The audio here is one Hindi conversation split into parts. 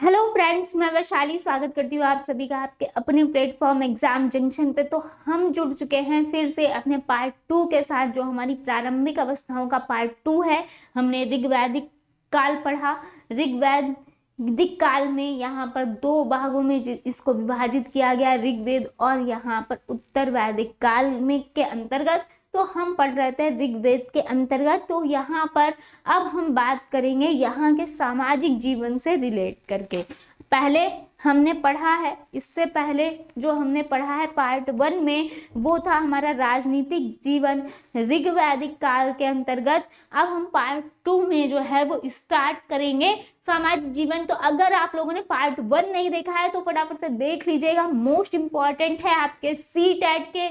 हेलो फ्रेंड्स, मैं वैशाली स्वागत करती हूँ आप सभी का आपके अपने प्लेटफॉर्म एग्जाम जंक्शन पे। तो हम जुड़ चुके हैं फिर से अपने पार्ट 2 के साथ, जो हमारी प्रारंभिक अवस्थाओं का पार्ट 2 है। हमने ऋग्वैदिक काल पढ़ा। ऋग्वैदिक काल में यहाँ पर दो भागों में इसको विभाजित किया गया, ऋग्वेद और यहाँ पर उत्तर वैदिक काल में के अंतर्गत। तो हम पढ़ रहे थे ऋग्वेद के अंतर्गत। तो यहाँ पर अब हम बात करेंगे यहाँ के सामाजिक जीवन से रिलेट करके। पहले हमने पढ़ा है, इससे पहले जो हमने पढ़ा है पार्ट 1 में, वो था हमारा राजनीतिक जीवन ऋग्वैदिक काल के अंतर्गत। अब हम पार्ट 2 में जो है वो स्टार्ट करेंगे सामाजिक जीवन। तो अगर आप लोगों ने पार्ट 1 नहीं देखा है तो फटाफट से देख लीजिएगा, मोस्ट इंपॉर्टेंट है आपके CTET के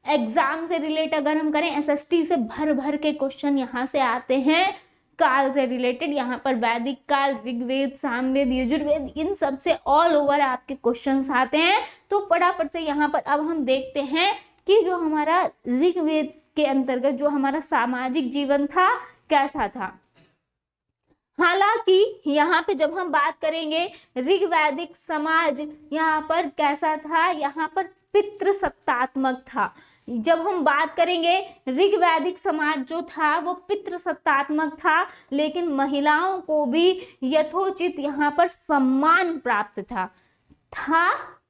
एग्जाम से रिलेट। अगर हम करें SST से भर भर के क्वेश्चन यहाँ से आते हैं काल से रिलेटेड। यहाँ पर वैदिक काल, ऋग्वेद, सामवेद, यजुर्वेद, इन सब से ऑल ओवर आपके क्वेश्चंस आते हैं। तो फटाफट से यहाँ पर अब हम देखते हैं कि जो हमारा ऋग्वेद के अंतर्गत जो हमारा सामाजिक जीवन था कैसा था। हालांकि यहाँ पे जब हम बात करेंगे ऋग्वैदिक समाज यहाँ पर कैसा था, यहाँ पर पितृसत्तात्मक था। जब हम बात करेंगे ऋग्वैदिक समाज जो था वो पितृसत्तात्मक था, लेकिन महिलाओं को भी यथोचित यहाँ पर सम्मान प्राप्त था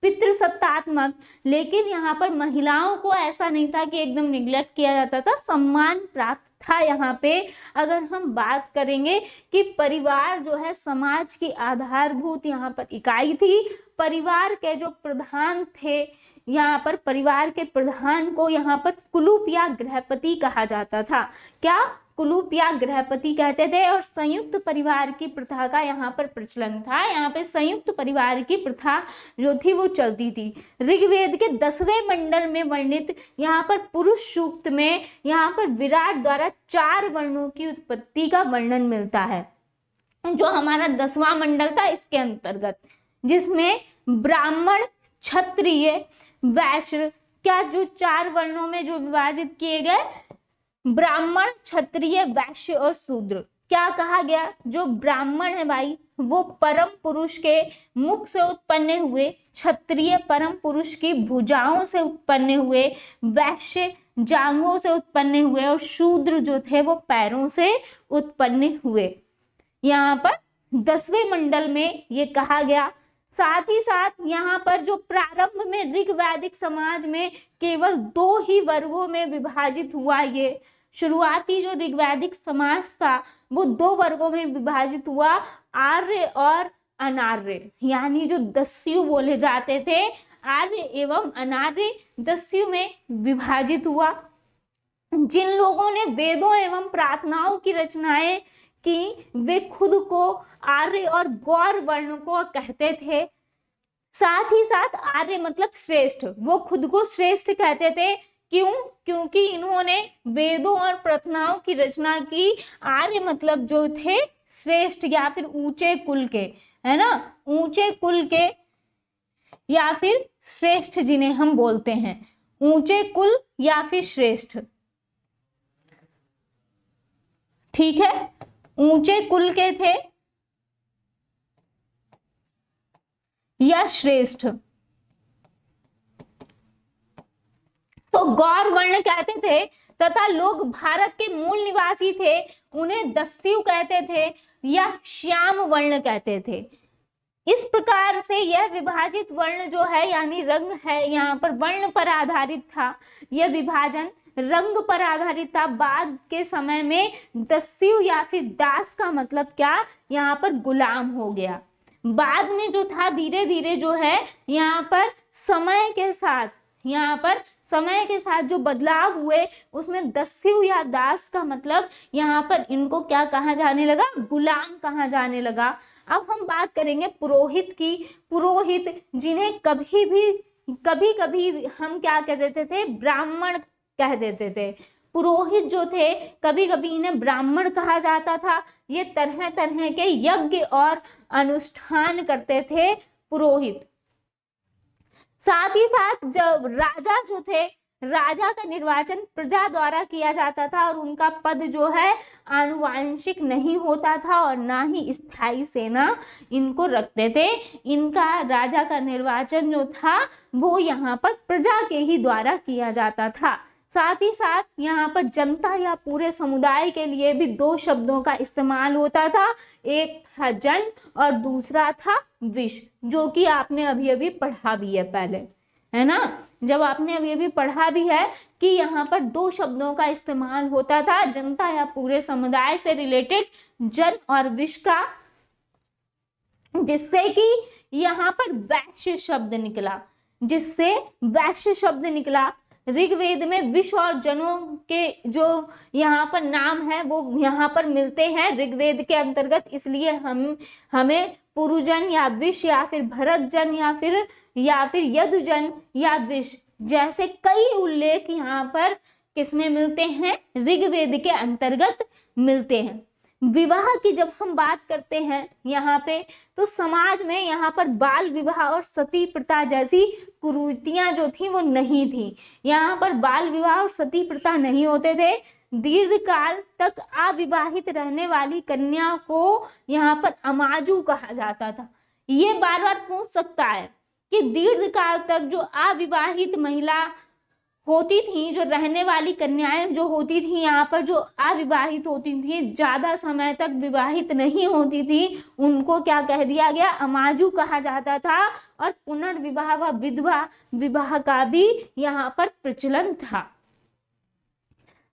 पितृसत्तात्मक, लेकिन यहाँ पर महिलाओं को ऐसा नहीं था कि एकदम निग्लेक्ट किया जाता था, सम्मान प्राप्त था। यहाँ पे अगर हम बात करेंगे कि परिवार जो है समाज की आधारभूत यहाँ पर इकाई थी। परिवार के जो प्रधान थे, यहाँ पर परिवार के प्रधान को यहाँ पर कुलूप या गृहपति कहा जाता था। क्या? कुलूप या गृहपति कहते थे। और संयुक्त परिवार की प्रथा का यहाँ पर प्रचलन था। यहाँ पे संयुक्त परिवार की प्रथा जो थी वो चलती थी। ऋग्वेद के 10वें मंडल में वर्णित यहाँ पर पुरुष सूक्त में यहाँ पर विराट द्वारा 4 वर्णों की उत्पत्ति का वर्णन मिलता है। जो हमारा 10वां मंडल था इसके अंतर्गत, जिसमें ब्राह्मण, क्षत्रिय, वैश्य, क्या जो 4 वर्णों में जो विभाजित किए गए, ब्राह्मण, क्षत्रिय, वैश्य और शूद्र। क्या कहा गया? जो ब्राह्मण है भाई वो परम पुरुष के मुख से उत्पन्न हुए, क्षत्रिय परम पुरुष की भुजाओं से उत्पन्न हुए, वैश्य जांघों से उत्पन्न हुए और शूद्र जो थे वो पैरों से उत्पन्न हुए। यहाँ पर 10वें मंडल में ये कहा गया। साथ ही साथ यहाँ पर जो प्रारंभ में ऋग्वैदिक समाज में केवल 2 ही वर्गों में विभाजित हुआ, ये शुरुआती जो ऋग्वैदिक समाज था वो 2 वर्गों में विभाजित हुआ, आर्य और अनार्य। यानी जो दस्यु बोले जाते थे, आर्य एवं अनार्य दस्यु में विभाजित हुआ। जिन लोगों ने वेदों एवं प्रार्थनाओं की रचनाएं कि वे खुद को आर्य और गौर वर्ण को कहते थे। साथ ही साथ आर्य मतलब श्रेष्ठ, वो खुद को श्रेष्ठ कहते थे। क्यों? क्योंकि इन्होंने वेदों और प्रार्थनाओं की रचना की। आर्य मतलब जो थे श्रेष्ठ या फिर ऊंचे कुल के, है ना, ऊंचे कुल के या फिर श्रेष्ठ जिन्हें हम बोलते हैं, ऊंचे कुल या फिर श्रेष्ठ। ठीक है, ऊंचे कुल के थे या श्रेष्ठ। तो गौर वर्ण कहते थे तथा लोग भारत के मूल निवासी थे उन्हें दस्यु कहते थे या श्याम वर्ण कहते थे। इस प्रकार से यह विभाजित वर्ण जो है यानी रंग है, यहाँ पर वर्ण पर आधारित था। यह विभाजन रंग पर आधारित था। बाद के समय में दस्यु या फिर दास का मतलब क्या, यहाँ पर गुलाम हो गया। बाद में जो था धीरे धीरे जो है यहाँ पर समय के साथ, यहाँ पर समय के साथ जो बदलाव हुए उसमें दस्यु या दास का मतलब यहाँ पर इनको क्या कहा जाने लगा, गुलाम कहा जाने लगा। अब हम बात करेंगे पुरोहित की। पुरोहित जिन्हें कभी कभी हम क्या कह देते थे, ब्राह्मण कह देते थे। पुरोहित जो थे कभी कभी इन्हें ब्राह्मण कहा जाता था। ये तरह तरह के यज्ञ और अनुष्ठान करते थे पुरोहित। साथ ही साथ जब राजा जो थे राजा का निर्वाचन प्रजा द्वारा किया जाता था और उनका पद जो है आनुवांशिक नहीं होता था और ना ही स्थायी सेना इनको रखते थे। इनका राजा का निर्वाचन जो था वो यहाँ पर प्रजा के ही द्वारा किया जाता था। साथ ही साथ यहाँ पर जनता या पूरे समुदाय के लिए भी दो शब्दों का इस्तेमाल होता था, एक था जन और दूसरा था विश, जो कि आपने अभी अभी पढ़ा भी है पहले, है ना। जब आपने अभी अभी पढ़ा भी है कि यहाँ पर दो शब्दों का इस्तेमाल होता था, जनता या पूरे समुदाय से रिलेटेड जन और विश का, जिससे कि यहाँ पर वैश्य शब्द निकला, जिससे वैश्य शब्द निकला। ऋग्वेद में विश और जनों के जो यहाँ पर नाम है वो यहाँ पर मिलते हैं ऋग्वेद के अंतर्गत, इसलिए हमें पुरुजन या विश या फिर भरतजन या फिर यदुजन या विश जैसे कई उल्लेख यहाँ पर किसमें मिलते हैं, ऋग्वेद के अंतर्गत मिलते हैं। विवाह की जब हम बात करते हैं यहाँ पे, तो समाज में यहाँ पर बाल विवाह और सती प्रथा जैसी कुरीतियां जो थी वो नहीं थी। यहाँ पर बाल विवाह और सती प्रथा नहीं होते थे। दीर्घ काल तक अविवाहित रहने वाली कन्या को यहाँ पर अमाजू कहा जाता था। ये बार बार पूछ सकता है कि दीर्घ काल तक जो अविवाहित महिला होती थी, जो रहने वाली कन्याएं जो होती थी, यहाँ पर जो अविवाहित होती थी, ज्यादा समय तक विवाहित नहीं होती थी, उनको क्या कह दिया गया, अमाजू कहा जाता था। और पुनर्विवाह व विधवा विवाह का भी यहाँ पर प्रचलन था।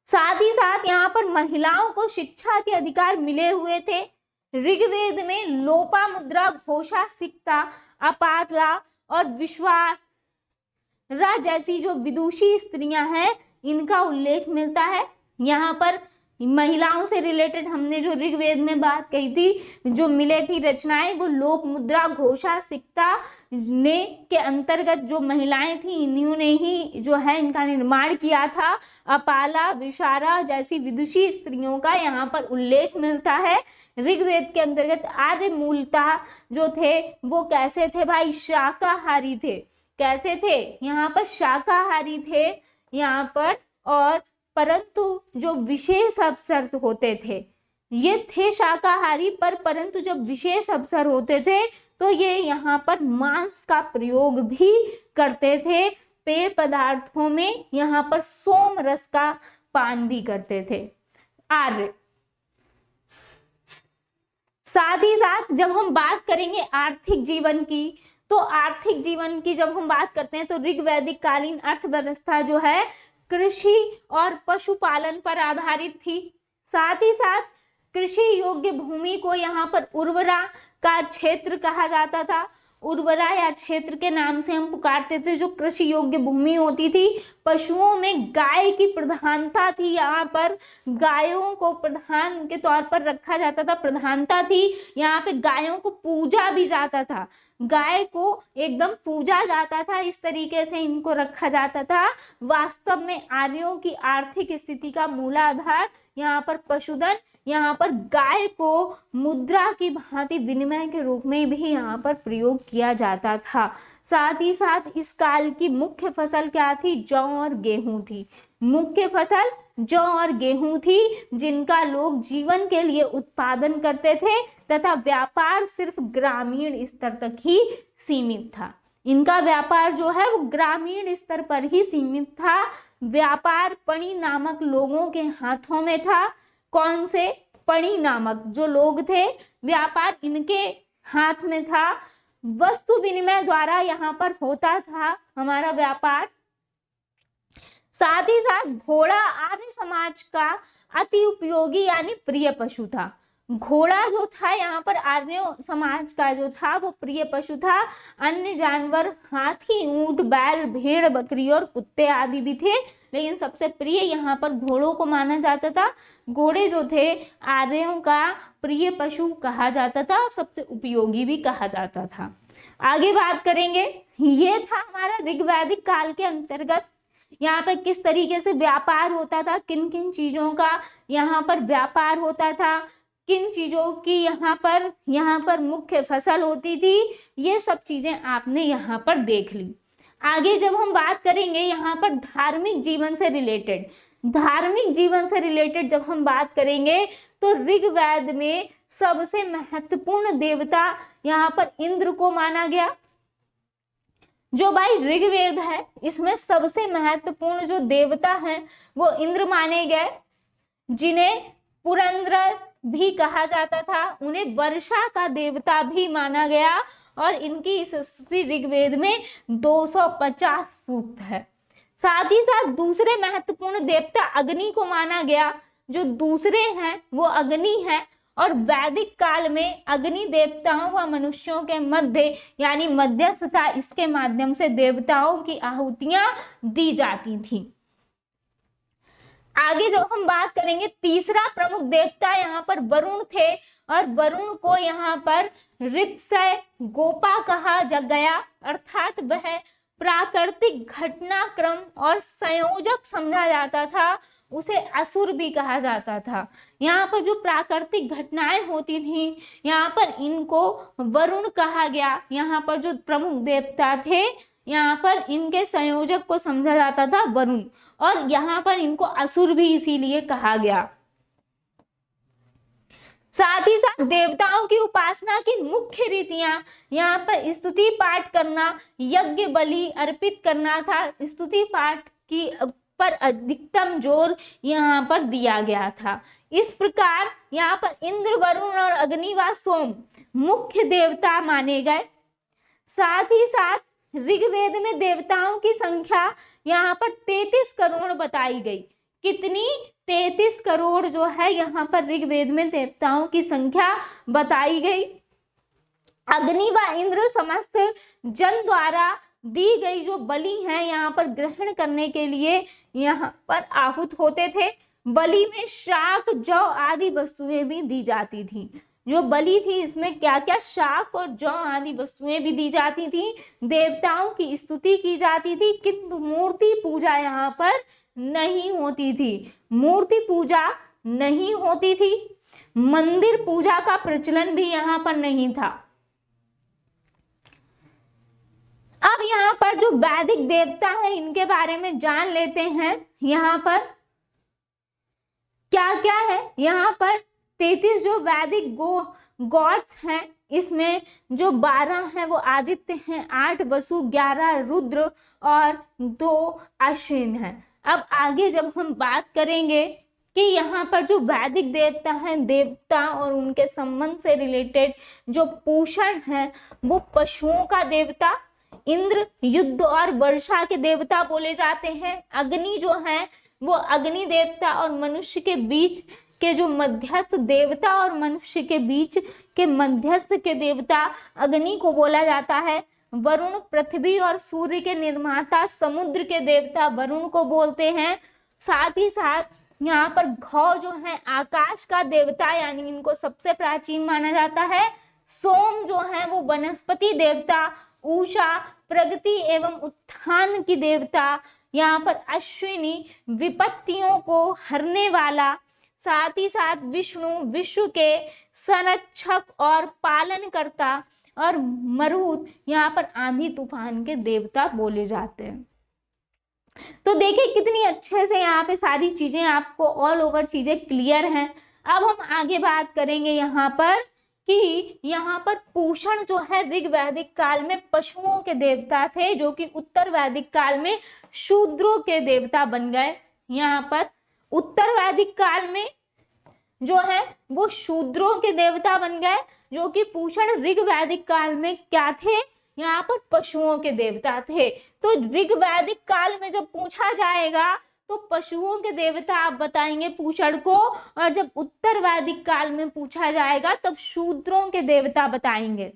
साथ ही साथ यहाँ पर महिलाओं को शिक्षा के अधिकार मिले हुए थे। ऋग्वेद में लोपामुद्रा, घोषा, सिक्ता, अपातला और विश्वा जैसी जो विदुषी स्त्रियां हैं इनका उल्लेख मिलता है। यहाँ पर महिलाओं से रिलेटेड हमने जो ऋग्वेद में बात कही थी, जो मिले थी रचनाएं, वो लोप मुद्रा, घोषा, सिक्ता ने के अंतर्गत जो महिलाएं थी इन्होंने ही जो है इनका निर्माण किया था। अपाला, विशारा जैसी विदुषी स्त्रियों का यहाँ पर उल्लेख मिलता है। ऋग्वेद के अंतर्गत आर्य मूलतः जो थे वो कैसे थे भाई, शाकाहारी थे। कैसे थे, यहाँ पर शाकाहारी थे यहाँ पर, और परंतु जो विशेष अवसर होते थे ये थे शाकाहारी, परंतु जब विशेष अवसर होते थे तो ये यहाँ पर मांस का प्रयोग भी करते थे। पेय पदार्थों में यहाँ पर सोम रस का पान भी करते थे आर्य। साथ ही साथ जब हम बात करेंगे आर्थिक जीवन की, तो आर्थिक जीवन की जब हम बात करते हैं तो ऋग्वैदिक कालीन अर्थव्यवस्था जो है कृषि और पशुपालन पर आधारित थी। साथ ही साथ कृषि योग्य भूमि को यहाँ पर उर्वरा का क्षेत्र कहा जाता था। उर्वरा या क्षेत्र के नाम से हम पुकारते थे जो कृषि योग्य भूमि होती थी। पशुओं में गाय की प्रधानता थी, यहाँ पर गायों को प्रधान के तौर पर रखा जाता था, प्रधानता थी। यहाँ पे गायों को पूजा भी जाता था, गाय को एकदम पूजा जाता था, इस तरीके से इनको रखा जाता था। वास्तव में आर्यों की आर्थिक स्थिति का मूलाधार यहाँ पर पशुधन, यहाँ पर गाय को मुद्रा की भांति विनिमय के रूप में भी यहाँ पर प्रयोग किया जाता था। साथ ही साथ इस काल की मुख्य फसल क्या थी, जौ और गेहूं थी। मुख्य फसल जौ और गेहूं थी, जिनका लोग जीवन के लिए उत्पादन करते थे तथा व्यापार सिर्फ ग्रामीण स्तर तक ही सीमित था। इनका व्यापार जो है वो ग्रामीण स्तर पर ही सीमित था। व्यापार पणी नामक लोगों के हाथों में था। कौन से, पणी नामक जो लोग थे, व्यापार इनके हाथ में था। वस्तु विनिमय द्वारा यहाँ पर होता था हमारा व्यापार। साथ ही साथ घोड़ा आर्य समाज का अति उपयोगी यानी प्रिय पशु था। घोड़ा जो था यहाँ पर आर्य समाज का जो था वो प्रिय पशु था। अन्य जानवर हाथी, ऊंट, बैल, भेड़, बकरी और कुत्ते आदि भी थे, लेकिन सबसे प्रिय यहाँ पर घोड़ों को माना जाता था। घोड़े जो थे आर्यों का प्रिय पशु कहा जाता था और सबसे उपयोगी भी कहा जाता था। आगे बात करेंगे, ये था हमारा ऋग्वैदिक काल के अंतर्गत यहाँ पर किस तरीके से व्यापार होता था, किन किन चीजों का यहाँ पर व्यापार होता था, किन चीजों की यहाँ पर मुख्य फसल होती थी, ये सब चीजें आपने यहाँ पर देख ली। आगे जब हम बात करेंगे यहाँ पर धार्मिक जीवन से रिलेटेड, धार्मिक जीवन से रिलेटेड जब हम बात करेंगे तो ऋग्वेद में सबसे महत्वपूर्ण देवता यहाँ पर इंद्र को माना गया। जो भाई ऋग्वेद है इसमें सबसे महत्वपूर्ण जो देवता हैं वो इंद्र माने गए, जिन्हें पुरंदर भी कहा जाता था, उन्हें वर्षा का देवता भी माना गया और इनकी इस स्तुति ऋग्वेद में 250 सूक्त है। साथ ही साथ दूसरे महत्वपूर्ण देवता अग्नि को माना गया, जो दूसरे हैं वो अग्नि है और वैदिक काल में अग्नि देवताओं व मनुष्यों के मध्य यानी मध्यस्थता इसके माध्यम से देवताओं की आहुतियां दी जाती थी। आगे जब हम बात करेंगे तीसरा प्रमुख देवता यहाँ पर वरुण थे और वरुण को यहाँ पर ऋतसय गोपा कहा गया, अर्थात वह प्राकृतिक घटनाक्रम और संयोजक समझा जाता था, उसे असुर भी कहा जाता था। यहाँ पर जो प्राकृतिक घटनाएं होती थी यहाँ पर इनको वरुण कहा गया। यहाँ पर जो प्रमुख देवता थे यहाँ पर इनके संयोजक को समझा जाता था वरुण, और यहाँ पर इनको असुर भी इसीलिए कहा गया। साथ ही साथ देवताओं की उपासना की मुख्य रीतियां यहाँ पर स्तुति पाठ करना, यज्ञ बलि अर्पित करना था। स्तुति पाठ की पर अधिकतम जोर यहाँ पर दिया गया था। इस प्रकार यहाँ पर इंद्र, वरुण और अग्नि व सोम मुख्य देवता माने गए। साथ ही साथ ऋग्वेद में देवताओं की संख्या यहाँ पर 33 करोड़ बताई गई। कितनी? 33 करोड़ जो है यहाँ पर ऋग्वेद में देवताओं की संख्या बताई गई। अग्नि व इंद्र समस्त जन द्वारा दी गई जो बलि है यहाँ पर ग्रहण करने के लिए यहाँ पर आहूत होते थे। बलि में शाक, जौ आदि वस्तुएं भी दी जाती थी। जो बलि थी इसमें क्या क्या? शाक और जौ आदि वस्तुएं भी दी जाती थी। देवताओं की स्तुति की जाती थी, किंतु मूर्ति पूजा यहाँ पर नहीं होती थी। मूर्ति पूजा नहीं होती थी। मंदिर पूजा का प्रचलन भी यहाँ पर नहीं था। अब यहाँ पर जो वैदिक देवता है इनके बारे में जान लेते हैं। यहाँ पर क्या क्या है? यहाँ पर 33 जो वैदिक गॉड्स हैं इसमें जो 12 हैं वो आदित्य हैं, 8 वसु, 11 रुद्र और 2 अश्विन हैं। अब आगे जब हम बात करेंगे कि यहाँ पर जो वैदिक देवता हैं, देवता और उनके संबंध से रिलेटेड जो पूषण है वो पशुओं का देवता इंद्र, युद्ध और वर्षा के देवता बोले जाते हैं। अग्नि जो है वो अग्नि देवता और मनुष्य के बीच के जो मध्यस्थ देवता और मनुष्य के बीच के मध्यस्थ के देवता अग्नि को बोला जाता है। वरुण पृथ्वी और सूर्य के निर्माता समुद्र के देवता वरुण को बोलते हैं। साथ ही साथ यहाँ पर घौ जो है आकाश का देवता यानी इनको सबसे प्राचीन माना जाता है। सोम जो है वो वनस्पति देवता, उषा प्रगति एवं उत्थान की देवता, यहाँ पर अश्विनी विपत्तियों को हरने वाला, साथ ही साथ विष्णु विश्व के संरक्षक और पालनकर्ता, और मरुत यहाँ पर आंधी तूफान के देवता बोले जाते हैं। तो देखिए कितनी अच्छे से यहाँ पे सारी चीजें आपको ऑल ओवर चीजें क्लियर हैं। अब हम आगे बात करेंगे यहाँ पर कि यहाँ पर पूषण जो है ऋग्वैदिक काल में पशुओं के देवता थे, जो कि उत्तर वैदिक काल में शूद्रों के देवता बन गए। यहाँ पर उत्तर वैदिक काल में जो है वो शूद्रों के देवता बन गए, जो कि पूषण ऋग्वैदिक काल में क्या थे? यहाँ पर पशुओं के देवता थे। तो ऋग्वैदिक काल में जब पूछा जाएगा तो पशुओं के देवता आप बताएंगे पूषण को, और जब उत्तर वैदिक काल में पूछा जाएगा तब शूद्रों के देवता बताएंगे।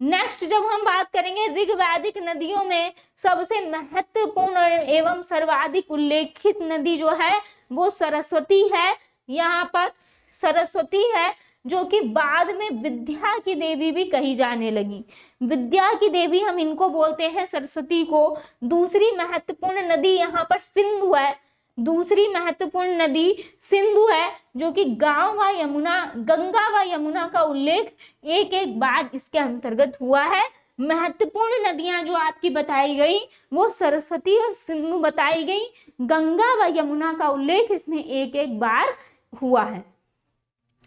नेक्स्ट जब हम बात करेंगे ऋग्वैदिक नदियों में सबसे महत्वपूर्ण एवं सर्वाधिक उल्लेखित नदी जो है वो सरस्वती है। यहाँ पर सरस्वती है जो कि बाद में विद्या की देवी भी कही जाने लगी। विद्या की देवी हम इनको बोलते हैं सरस्वती को। दूसरी महत्वपूर्ण नदी यहाँ पर सिंधु है। दूसरी महत्वपूर्ण नदी सिंधु है, जो कि गांव व यमुना, गंगा व यमुना का उल्लेख एक एक बार इसके अंतर्गत हुआ है। महत्वपूर्ण नदियां जो आपकी बताई गई वो सरस्वती और सिंधु बताई गई। गंगा व यमुना का उल्लेख इसमें एक एक बार हुआ है।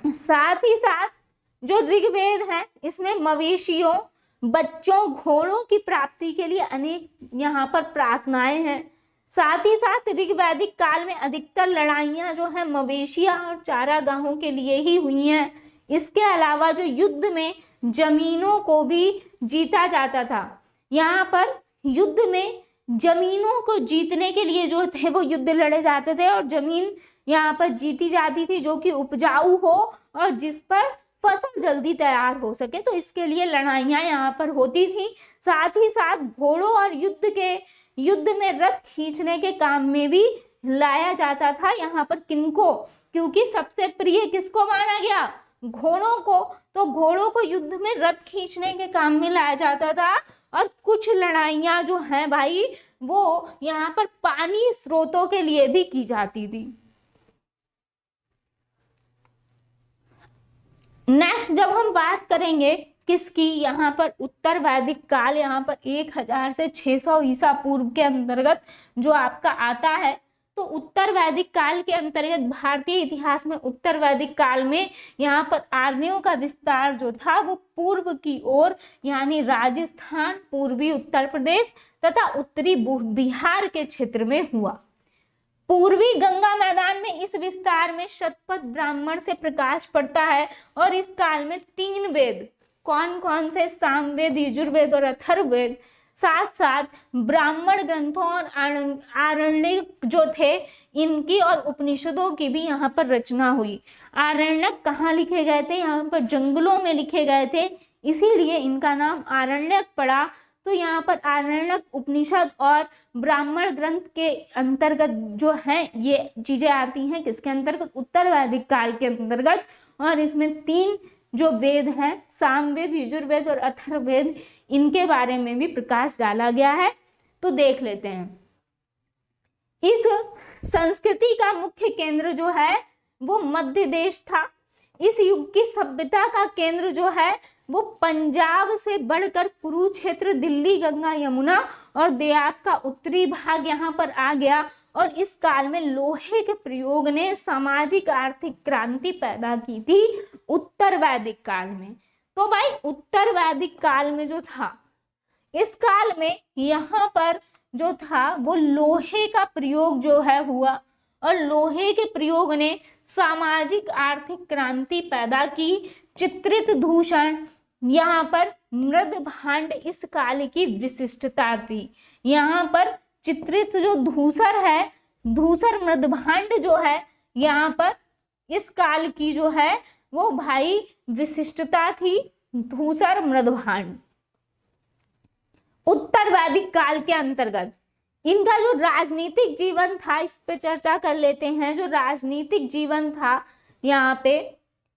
साथ ही साथ जो ऋग्वेद है इसमें मवेशियों, बच्चों, घोड़ों की प्राप्ति के लिए अनेक यहाँ पर प्रार्थनाएं हैं। साथ ही साथ ऋग्वैदिक काल में अधिकतर लड़ाइयां जो है मवेशिया और चारागाहों के लिए ही हुई हैं। इसके अलावा जो युद्ध में जमीनों को भी जीता जाता था, यहाँ पर युद्ध में जमीनों को जीतने के लिए जो थे वो युद्ध लड़े जाते थे और जमीन यहाँ पर जीती जाती थी जो कि उपजाऊ हो और जिस पर फसल जल्दी तैयार हो सके, तो इसके लिए लड़ाइयाँ यहाँ पर होती थी। साथ ही साथ घोड़ों और युद्ध में रथ खींचने के काम में भी लाया जाता था यहाँ पर किनको, क्योंकि सबसे प्रिय किसको माना गया, घोड़ों को। तो घोड़ों को युद्ध में रथ खींचने के काम में लाया जाता था। और कुछ लड़ाइयाँ जो हैं भाई वो यहाँ पर पानी स्रोतों के लिए भी की जाती थी। नेक्स्ट जब हम बात करेंगे किसकी, यहाँ पर उत्तर वैदिक काल, यहाँ पर 1000 से 600 ईसा पूर्व के अंतर्गत जो आपका आता है, तो उत्तर वैदिक काल के अंतर्गत भारतीय इतिहास में उत्तर वैदिक काल में यहाँ पर आर्यों का विस्तार जो था वो पूर्व की ओर यानी राजस्थान, पूर्वी उत्तर प्रदेश तथा उत्तरी बिहार के क्षेत्र में हुआ। पूर्वी गंगा मैदान में इस विस्तार में शतपथ ब्राह्मण से प्रकाश पड़ता है और इस काल में 3 वेद, कौन कौन से, सामवेद, यजुर्वेद और अथर्ववेद, साथ साथ ब्राह्मण ग्रंथों और आरण्यक जो थे इनकी और उपनिषदों की भी यहाँ पर रचना हुई। आरण्यक कहाँ लिखे गए थे, यहाँ पर जंगलों में लिखे गए थे, इसीलिए इनका नाम आरण्यक पड़ा। तो यहाँ पर आरण्यक, उपनिषद और ब्राह्मण ग्रंथ के अंतर्गत जो हैं ये चीजें आती हैं किसके अंतर्गत, उत्तर वैदिक काल के अंतर्गत। और इसमें 3 जो वेद हैं, सामवेद, यजुर्वेद और अथर्ववेद, इनके बारे में भी प्रकाश डाला गया है। तो देख लेते हैं। इस संस्कृति का मुख्य केंद्र जो है वो मध्य देश था। इस युग की सभ्यता का केंद्र जो है वो पंजाब से बढ़कर कुरुक्षेत्र, दिल्ली, गंगा, यमुना और देहात का उत्तरी भाग यहाँ पर आ गया। और इस काल में लोहे के प्रयोग ने सामाजिक आर्थिक क्रांति पैदा की थी उत्तर वैदिक काल में। तो भाई उत्तर वैदिक काल में जो था, इस काल में यहाँ पर जो था वो लोहे का प्रयोग जो है हुआ और लोहे के प्रयोग ने सामाजिक आर्थिक क्रांति पैदा की। चित्रित दूषण, यहाँ पर मृद भांड इस काल की विशिष्टता थी। यहाँ पर चित्रित जो धूसर है, धूसर मृद भांड जो है यहाँ पर इस काल की जो है वो भाई विशिष्टता थी, धूसर मृद भांड। उत्तर वैदिक काल के अंतर्गत इनका जो राजनीतिक जीवन था इस पे चर्चा कर लेते हैं। जो राजनीतिक जीवन था यहाँ पे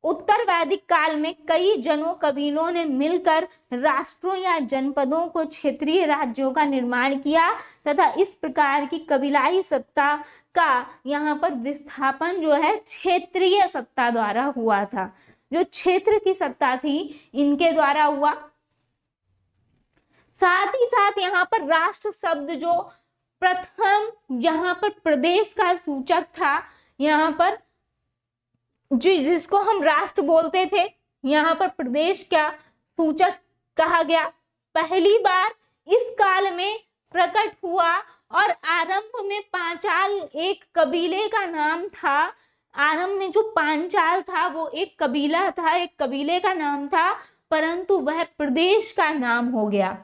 उत्तर वैदिक काल में कई जनों, कबीलों ने मिलकर राष्ट्रों या जनपदों को क्षेत्रीय राज्यों का निर्माण किया तथा इस प्रकार की कबीलाई सत्ता का यहाँ पर विस्थापन जो है क्षेत्रीय सत्ता द्वारा हुआ था। जो क्षेत्र की सत्ता थी इनके द्वारा हुआ। साथ ही साथ यहाँ पर राष्ट्र शब्द जो प्रथम यहाँ पर प्रदेश का सूचक था, यहाँ पर जिसको हम राष्ट्र बोलते थे, यहाँ पर प्रदेश का सूचक कहा गया। पहली बार इस काल में प्रकट हुआ और आरंभ में पांचाल एक कबीले का नाम था। आरंभ में जो पांचाल था वो एक कबीला था, एक कबीले का नाम था, परंतु वह प्रदेश का नाम हो गया।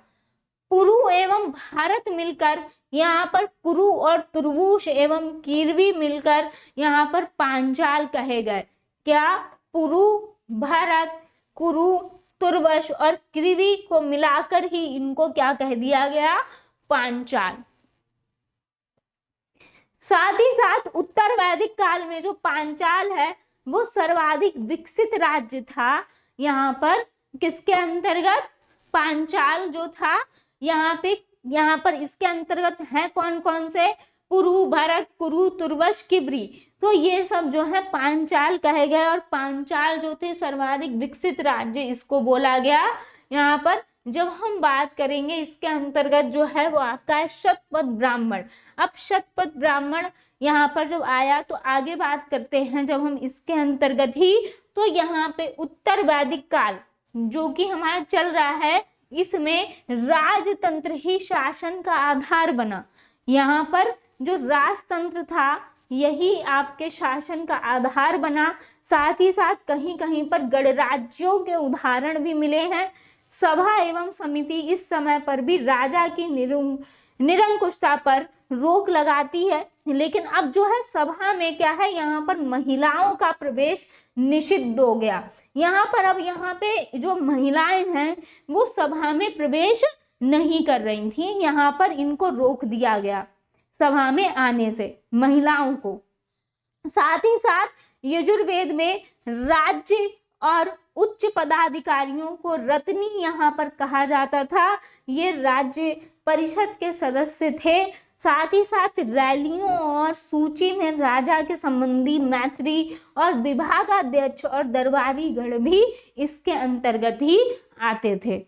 कुरु एवं भारत मिलकर यहाँ पर कुरु और तुर्वुश एवं कीर्वी मिलकर यहाँ पर पांचाल कहे गए। क्या? पुरु, भारत, कुरु, तुर्वश और कीर्वी को मिलाकर ही इनको क्या कह दिया गया? पांचाल। साथ ही साथ उत्तर वैदिक काल में जो पांचाल है वो सर्वाधिक विकसित राज्य था। यहाँ पर किसके अंतर्गत? पांचाल जो था यहाँ पर इसके अंतर्गत है कौन कौन से? पुरु, भरत, कुरु, तुर्वश, कीर्वी। तो ये सब जो है पांचाल कहे गए और पांचाल जो थे सर्वाधिक विकसित राज्य इसको बोला गया। यहाँ पर जब हम बात करेंगे इसके अंतर्गत जो है वो आपका है शतपथ ब्राह्मण। अब शतपथ ब्राह्मण यहाँ पर जब आया तो आगे बात करते हैं जब हम इसके अंतर्गत ही, तो यहाँ पे उत्तर वैदिक काल जो कि हमारा चल रहा है, इसमें राजतंत्र ही शासन का आधार बना। यहाँ पर जो राजतंत्र था यही आपके शासन का आधार बना। साथ ही साथ कहीं कहीं पर गणराज्यों के उदाहरण भी मिले हैं। सभा एवं समिति इस समय पर भी राजा की निरंकुशता पर रोक लगाती है, लेकिन अब जो है सभा में क्या है, यहाँ पर महिलाओं का प्रवेश निषिद्ध हो गया। यहाँ पर अब यहाँ पे जो महिलाएं हैं वो सभा में प्रवेश नहीं कर रही थी, यहाँ पर इनको रोक दिया गया सभा में आने से महिलाओं को। साथ ही साथ यजुर्वेद में राज्य और उच्च पदाधिकारियों को रत्नी यहाँ पर कहा जाता था। ये राज्य परिषद के सदस्य थे। साथ ही साथ रैलियों और सूची में राजा के संबंधी मैत्री और विभागाध्यक्ष और दरबारी गण भी इसके अंतर्गत ही आते थे।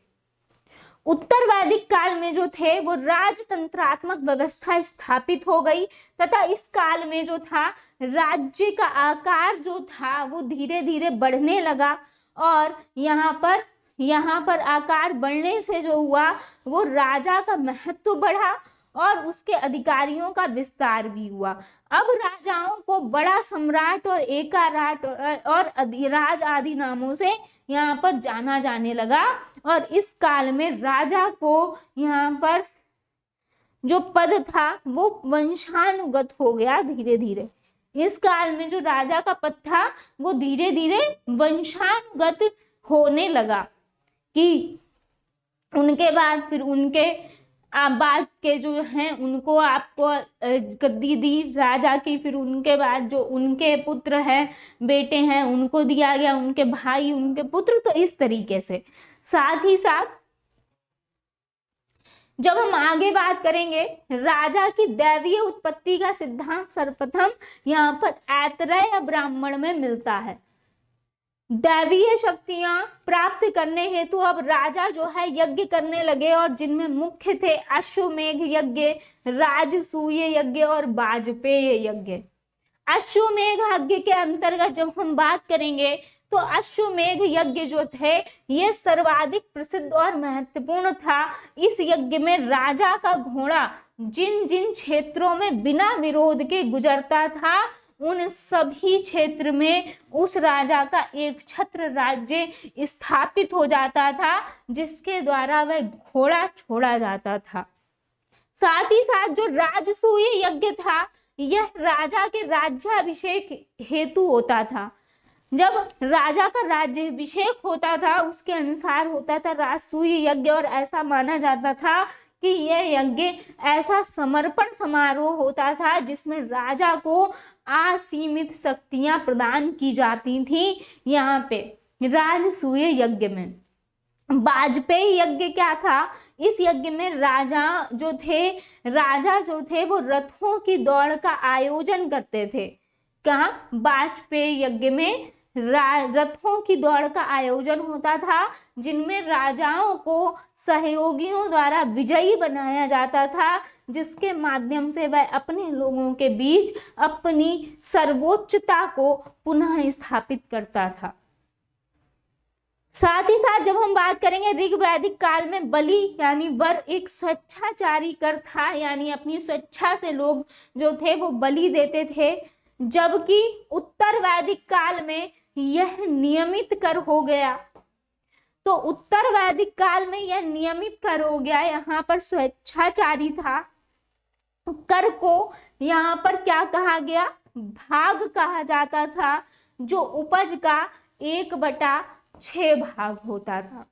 उत्तर वैदिक काल में जो थे वो राजतंत्रात्मक व्यवस्था स्थापित हो गई तथा इस काल में जो था राज्य का आकार जो था वो धीरे धीरे बढ़ने लगा, और यहाँ पर आकार बढ़ने से जो हुआ वो राजा का महत्व बढ़ा और उसके अधिकारियों का विस्तार भी हुआ। अब राजाओं को बड़ा सम्राट और एकाराट और अधिराज आदि नामों से यहाँ पर जाना जाने लगा, और इस काल में राजा को यहाँ पर जो पद था वो वंशानुगत हो गया धीरे धीरे। इस काल में जो राजा का पद था वो धीरे धीरे वंशानुगत होने लगा, कि उनके बाद फिर उनके बाद के जो हैं उनको आपको गद्दी दी राजा की, फिर उनके बाद जो उनके पुत्र हैं बेटे हैं उनको दिया गया, उनके भाई उनके पुत्र, तो इस तरीके से। साथ ही साथ जब हम आगे बात करेंगे राजा की दैवीय उत्पत्ति का सिद्धांत सर्वप्रथम यहाँ पर ऐतरेय ब्राह्मण में मिलता है। दैवीय शक्तियां प्राप्त करने हेतु अब राजा जो है यज्ञ करने लगे, और जिनमें मुख्य थे अश्वमेघ यज्ञ, राजसूय यज्ञ और वाजपेय यज्ञ। अश्वमेघ यज्ञ के अंतर्गत जब हम बात करेंगे तो अश्वमेघ यज्ञ जो थे ये सर्वाधिक प्रसिद्ध और महत्वपूर्ण था। इस यज्ञ में राजा का घोड़ा जिन जिन क्षेत्रों में बिना विरोध के गुजरता था उन सभी क्षेत्र में उस राजा का एक छत्र राज्य स्थापित हो जाता था, जिसके द्वारा वह घोड़ा छोड़ा जाता था। साथ ही साथ जो राजसूय यज्ञ था यह राजा के राज्याभिषेक हेतु होता था। जब राजा का राज्याभिषेक होता था उसके अनुसार होता था राजसूय यज्ञ, और ऐसा माना जाता था कि यह यज्ञ ऐसा समर्पण समारोह होता था जिसमें राजा को असीमित शक्तियां प्रदान की जाती थी। यहाँ पे राजसूय यज्ञ में वाजपेयी यज्ञ क्या था, इस यज्ञ में राजा जो थे वो रथों की दौड़ का आयोजन करते थे। कहाँ? वाजपेयी यज्ञ में रथों की दौड़ का आयोजन होता था, जिनमें राजाओं को सहयोगियों द्वारा विजयी बनाया जाता था, जिसके माध्यम से वह अपने लोगों के बीच अपनी सर्वोच्चता को पुनः स्थापित करता था। साथ ही साथ जब हम बात करेंगे ऋग्वैदिक काल में बलि यानी वर एक स्वेच्छाचारी कर था, यानी अपनी स्वेच्छा से लोग जो थे वो बलि देते थे, जबकि उत्तर वैदिक काल में यह नियमित कर हो गया। तो उत्तर वैदिक काल में यह नियमित कर हो गया, यहाँ पर स्वेच्छाचारी था। कर को यहाँ पर क्या कहा गया? भाग कहा जाता था, जो उपज का 1/6 भाग होता था।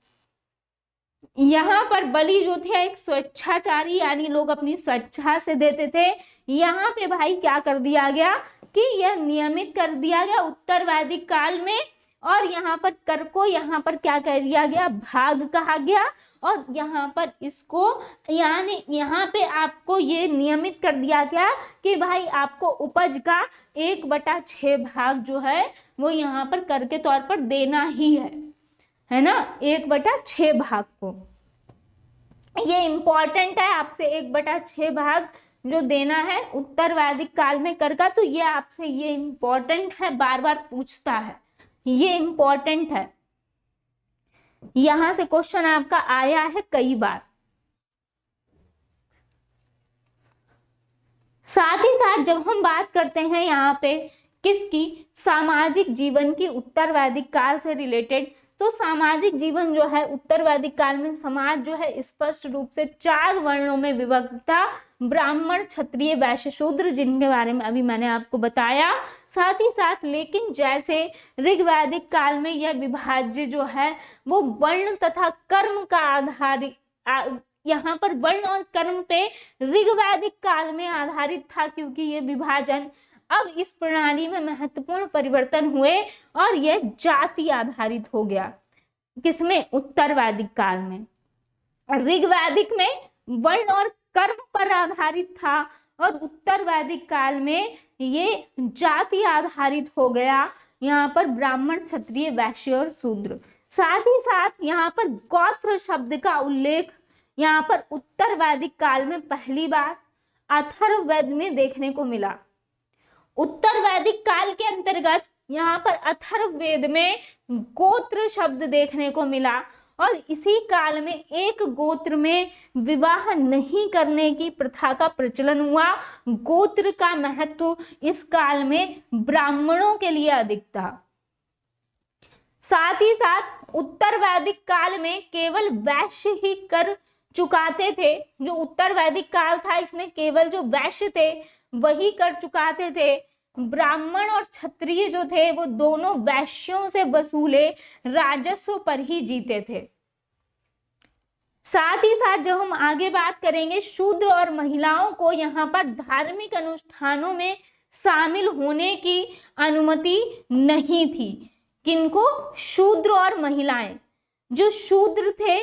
यहाँ पर बलि जो थे एक स्वेच्छाचारी यानी लोग अपनी स्वेच्छा से देते थे। यहाँ पे भाई क्या कर दिया गया कि यह नियमित कर दिया गया उत्तर वैदिक काल में, और यहाँ पर कर को यहाँ पर क्या कह दिया गया? भाग कहा गया। और यहाँ पर इसको यानी यहाँ पे आपको ये नियमित कर दिया गया कि भाई आपको उपज का 1/6 भाग जो है वो यहाँ पर कर के तौर पर देना ही है ना, 1/6 भाग को। ये इंपॉर्टेंट है, आपसे 1/6 भाग जो देना है उत्तर वैदिक काल में कर का, तो ये आपसे ये इंपॉर्टेंट है, बार बार पूछता है, ये इंपॉर्टेंट है, यहां से क्वेश्चन आपका आया है कई बार। साथ ही साथ जब हम बात करते हैं यहाँ पे किसकी, सामाजिक जीवन की उत्तर वैदिक काल से रिलेटेड, तो सामाजिक जीवन जो है उत्तर वैदिक काल में समाज जो है स्पष्ट रूप से 4 वर्णों में विभक्त था, ब्राह्मण, क्षत्रिय, वैश्य, शूद्र, जिनके बारे में अभी मैंने आपको बताया। साथ ही साथ लेकिन जैसे ऋग्वैदिक काल में यह विभाज्य जो है वो वर्ण तथा कर्म का आधारित, यहाँ पर वर्ण और कर्म पे ऋग्वैदिक काल में आधारित था, क्योंकि ये विभाजन अब इस प्रणाली में महत्वपूर्ण परिवर्तन हुए और यह जाति आधारित हो गया, किसमें, उत्तर वैदिक काल में। ऋग्वैदिक में वर्ण और कर्म पर आधारित था और उत्तर वैदिक काल में ये जाति आधारित हो गया, यहाँ पर ब्राह्मण, क्षत्रिय, वैश्य और शूद्र। साथ ही साथ यहाँ पर गोत्र शब्द का उल्लेख यहाँ पर उत्तर वैदिक काल में पहली बार अथर्ववेद में देखने को मिला। उत्तर वैदिक काल के अंतर्गत यहाँ पर अथर्ववेद में गोत्र शब्द देखने को मिला और इसी काल में एक गोत्र में विवाह नहीं करने की प्रथा का प्रचलन हुआ। गोत्र का महत्व इस काल में ब्राह्मणों के लिए अधिक था। साथ ही साथ उत्तर वैदिक काल में केवल वैश्य ही कर चुकाते थे, जो उत्तर वैदिक काल था इसमें केवल जो वैश्य थे वही कर चुकाते थे। ब्राह्मण और क्षत्रिय जो थे वो दोनों वैश्यों से वसूले राजस्व पर ही जीते थे। साथ ही साथ जब हम आगे बात करेंगे, शूद्र और महिलाओं को यहाँ पर धार्मिक अनुष्ठानों में शामिल होने की अनुमति नहीं थी। किनको, शूद्र और महिलाएं, जो शूद्र थे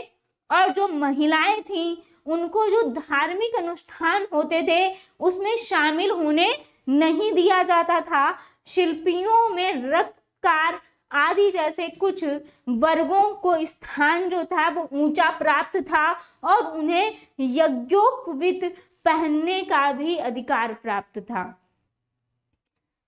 और जो महिलाएं थीं उनको जो धार्मिक अनुष्ठान होते थे उसमें शामिल होने नहीं दिया जाता था। शिल्पियों में रक्तकार आदि जैसे कुछ वर्गों को स्थान जो था वो ऊंचा प्राप्त था और उन्हें यज्ञोपवीत पहनने का भी अधिकार प्राप्त था।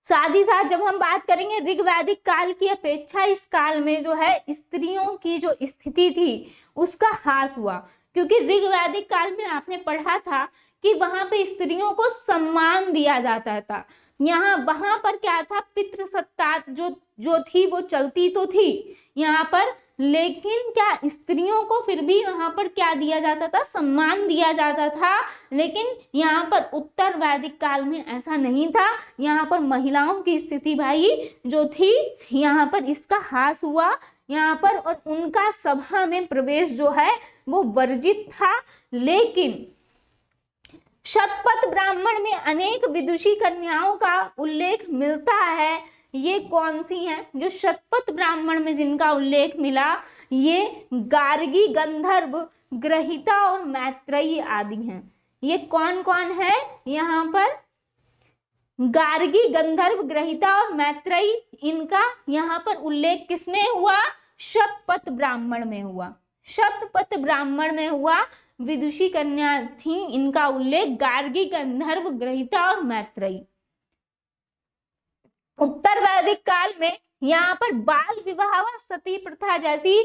साथ ही साथ जब हम बात करेंगे ऋग्वैदिक काल की अपेक्षा इस काल में जो है स्त्रियों की जो स्थिति थी उसका ह्रास हुआ, क्योंकि ऋग्वैदिक काल में आपने पढ़ा था कि वहां पे स्त्रियों को सम्मान दिया जाता था। वहां पर क्या था, पितृसत्ता जो थी वो चलती तो थी यहाँ पर, लेकिन क्या स्त्रियों को फिर भी वहां पर क्या दिया जाता था, सम्मान दिया जाता था। लेकिन यहाँ पर उत्तर वैदिक काल में ऐसा नहीं था। यहाँ पर महिलाओं की स्थिति भाई जो थी यहाँ पर इसका ह्रास हुआ यहाँ पर, और उनका सभा में प्रवेश जो है वो वर्जित था। लेकिन शतपथ ब्राह्मण में अनेक विदुषी कन्याओं का उल्लेख मिलता है। ये कौन सी हैं, जो शतपथ ब्राह्मण में जिनका उल्लेख मिला, ये गार्गी, गंधर्व, ग्रहिता और मैत्रेयी आदि हैं। ये कौन कौन है यहाँ पर, गार्गी, गंधर्व, ग्रहिता और मैत्रेयी, इनका यहाँ पर उल्लेख किसमें हुआ, शतपथ ब्राह्मण में हुआ। शतपथ ब्राह्मण में हुआ, विदुषी कन्या थी, इनका उल्लेख गार्गी, गंधर्व, ग्रहिता और मैत्रेयी। उत्तर वैदिक काल में यहाँ पर बाल विवाह व सती प्रथा जैसी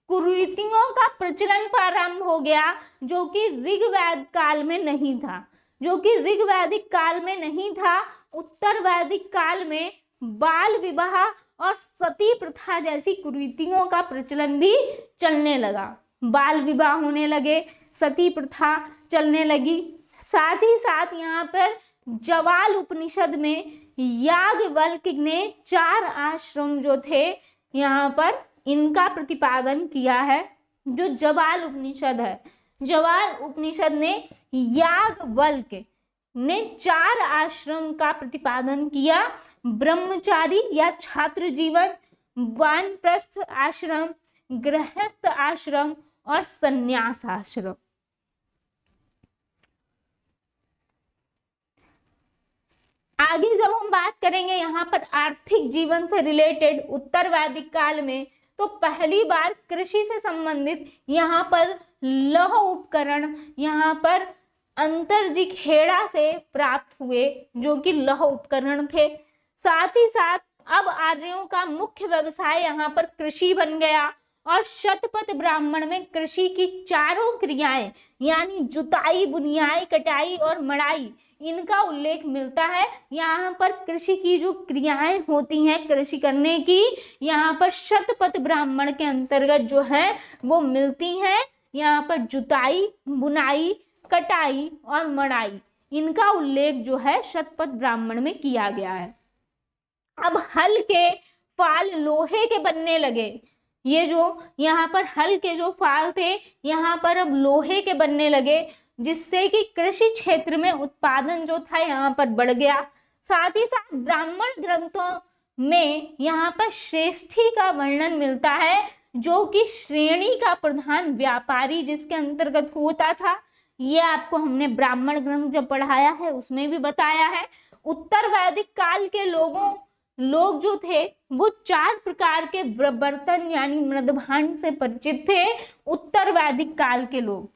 कुरीतियों का प्रचलन प्रारंभ हो गया, जो कि ऋग्वैदिक काल में नहीं था, जो कि ऋग्वैदिक काल में नहीं था। उत्तर वैदिक काल में बाल विवाह और सती प्रथा जैसी कुरीतियों का प्रचलन भी चलने लगा। बाल विवाह होने लगे, सती प्रथा चलने लगी। साथ ही साथ यहाँ पर जवाल उपनिषद में याज्ञवल्क्य ने 4 आश्रम जो थे यहाँ पर इनका प्रतिपादन किया है। जो जवाल उपनिषद है, जवाल उपनिषद ने याज्ञवल्क्य ने 4 आश्रम का प्रतिपादन किया, ब्रह्मचारी या छात्र जीवन, वानप्रस्थ आश्रम, गृहस्थ आश्रम और संन्यास आश्रम। आगे जब हम बात करेंगे यहाँ पर आर्थिक जीवन से रिलेटेड, उत्तर वैदिक काल में तो पहली बार कृषि से संबंधित यहाँ पर लौह उपकरण यहाँ पर अंतरजी खेड़ा से प्राप्त हुए, जो कि लौह उपकरण थे। साथ ही साथ अब आर्यों का मुख्य व्यवसाय यहाँ पर कृषि बन गया और शतपथ ब्राह्मण में कृषि की चारों क्रियाएं यानी जुताई, बुनियाई, कटाई और मड़ाई, इनका उल्लेख मिलता है। यहाँ पर कृषि की जो क्रियाएं होती हैं कृषि करने की, यहाँ पर शतपथ ब्राह्मण के अंतर्गत जो है वो मिलती हैं। यहाँ पर जुताई, बुनाई, कटाई और मड़ाई, इनका उल्लेख जो है शतपथ ब्राह्मण में किया गया है। अब हल के फाल लोहे के बनने लगे। ये जो यहाँ पर हल के जो फाल थे यहाँ पर अब लोहे के बनने लगे, जिससे कि कृषि क्षेत्र में उत्पादन जो था यहाँ पर बढ़ गया। साथ ही साथ ब्राह्मण ग्रंथों में यहाँ पर श्रेष्ठी का वर्णन मिलता है, जो कि श्रेणी का प्रधान व्यापारी जिसके अंतर्गत होता था। ये आपको हमने ब्राह्मण ग्रंथ जब पढ़ाया है उसमें भी बताया है। उत्तर वैदिक काल के लोग जो थे वो 4 प्रकार के बर्तन यानी मृदभांड से परिचित थे। उत्तर वैदिक काल के लोग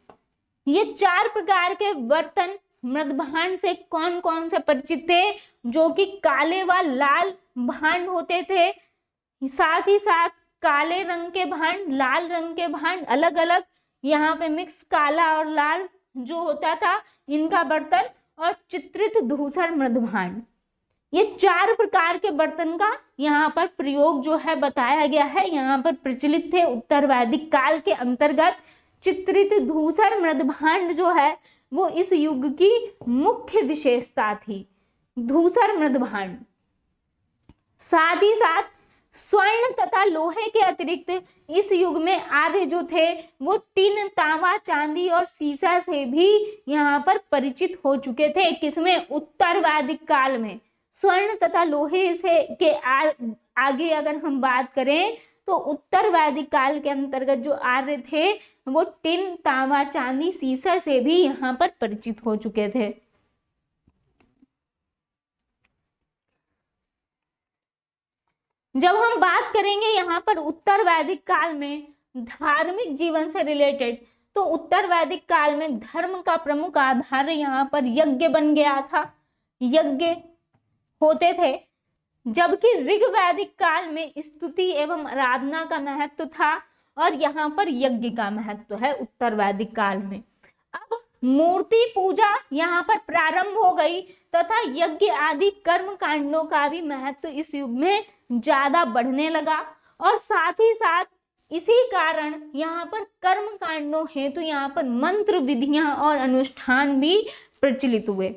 ये 4 प्रकार के बर्तन मृदभांड से कौन कौन से परिचित थे, जो कि काले व लाल भांड होते थे। साथ ही साथ काले रंग के भांड, लाल रंग के भांड, अलग अलग यहाँ पे मिक्स काला और लाल जो होता था इनका बर्तन, और चित्रित धूसर मृदभांड, ये 4 प्रकार के बर्तन का यहाँ पर प्रयोग जो है बताया गया है, यहाँ पर प्रचलित थे उत्तर वैदिक काल के अंतर्गत। चित्रित धूसर मृदभांड जो है वो इस युग की मुख्य विशेषता थी, धूसर मृदभांड। साथ ही साथ स्वर्ण तथा लोहे के अतिरिक्त इस युग में आर्य जो थे वो टिन, तांबा, चांदी और सीसा से भी यहाँ पर परिचित हो चुके थे। किसमें? उत्तर वैदिक काल में। स्वर्ण तथा लोहे से के आगे अगर हम बात करें तो उत्तर वैदिक काल के अंतर्गत जो आर्य थे वो टिन, तांबा, चांदी, सीसा से भी यहाँ पर परिचित हो चुके थे। जब हम बात करेंगे यहाँ पर उत्तर वैदिक काल में धार्मिक जीवन से रिलेटेड, तो उत्तर वैदिक काल में धर्म का प्रमुख आधार यहाँ पर यज्ञ बन गया था, यज्ञ होते थे। जबकि ऋग वैदिक काल में स्तुति एवं आराधना का महत्व था और यहाँ पर यज्ञ का महत्व है उत्तर वैदिक काल में। अब मूर्ति पूजा यहाँ पर प्रारंभ हो गई तथा यज्ञ आदि कर्म कांडों का भी महत्व इस युग में ज्यादा बढ़ने लगा, और साथ ही साथ इसी कारण यहाँ पर कर्म कांडों हेतु यहाँ पर मंत्र विधियां और अनुष्ठान भी प्रचलित हुए।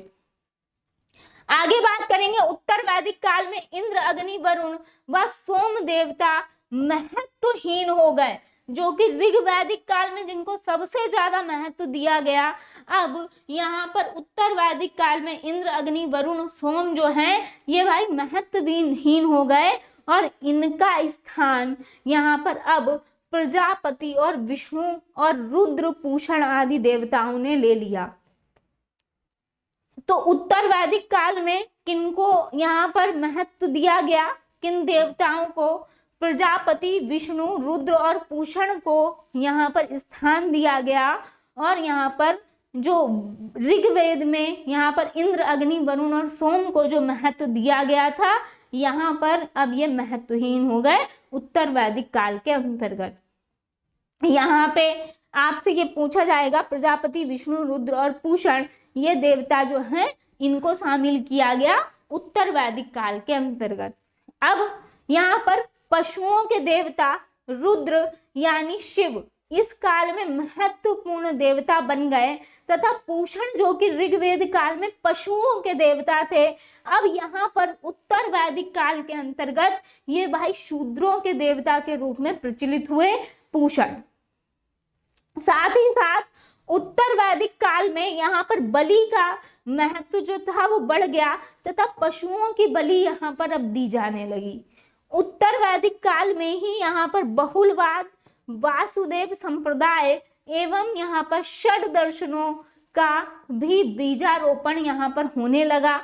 आगे बात करेंगे उत्तर वैदिक काल में इंद्र, अग्नि, वरुण व सोम देवता महत्वहीन हो गए, जो कि ऋग वैदिक काल में जिनको सबसे ज्यादा महत्व दिया गया, अब यहाँ पर उत्तर वैदिक काल में इंद्र, अग्नि, वरुण, सोम जो हैं ये भाई महत्वहीन हो गए, और इनका स्थान यहाँ पर अब प्रजापति और विष्णु और रुद्र, पूषण आदि देवताओं ने ले लिया। तो उत्तर वैदिक काल में किनको यहाँ पर महत्व दिया गया? किन देवताओं को? प्रजापति, विष्णु, रुद्र और पूषण को यहाँ पर स्थान दिया गया, और यहाँ पर जो ऋग्वेद में यहाँ पर इंद्र, अग्नि, वरुण और सोम को जो महत्व दिया गया था यहाँ पर अब ये महत्वहीन हो गए उत्तर वैदिक काल के अंतर्गत। यहाँ पे आपसे ये पूछा जाएगा प्रजापति, विष्णु, रुद्र और पूषण ये देवता जो हैं इनको शामिल किया गया उत्तर वैदिक काल के अंतर्गत। अब यहाँ पर पशुओं के देवता रुद्र यानी शिव इस काल में महत्वपूर्ण देवता बन गए, तथा पूषण जो कि ऋग्वेद काल में पशुओं के देवता थे, अब यहाँ पर उत्तर वैदिक काल के अंतर्गत ये भाई शूद्रों के देवता के रूप में प्रचलित हुए पूषण। साथ ही साथ उत्तर वैदिक काल में यहाँ पर बलि का महत्व जो था वो बढ़ गया, तथा पशुओं की बलि यहाँ पर अब दी जाने लगी। उत्तर वैदिक काल में ही यहाँ पर बहुलवाद, वासुदेव संप्रदाय एवं यहाँ पर षड दर्शनों का भी बीजारोपण यहाँ पर होने लगा।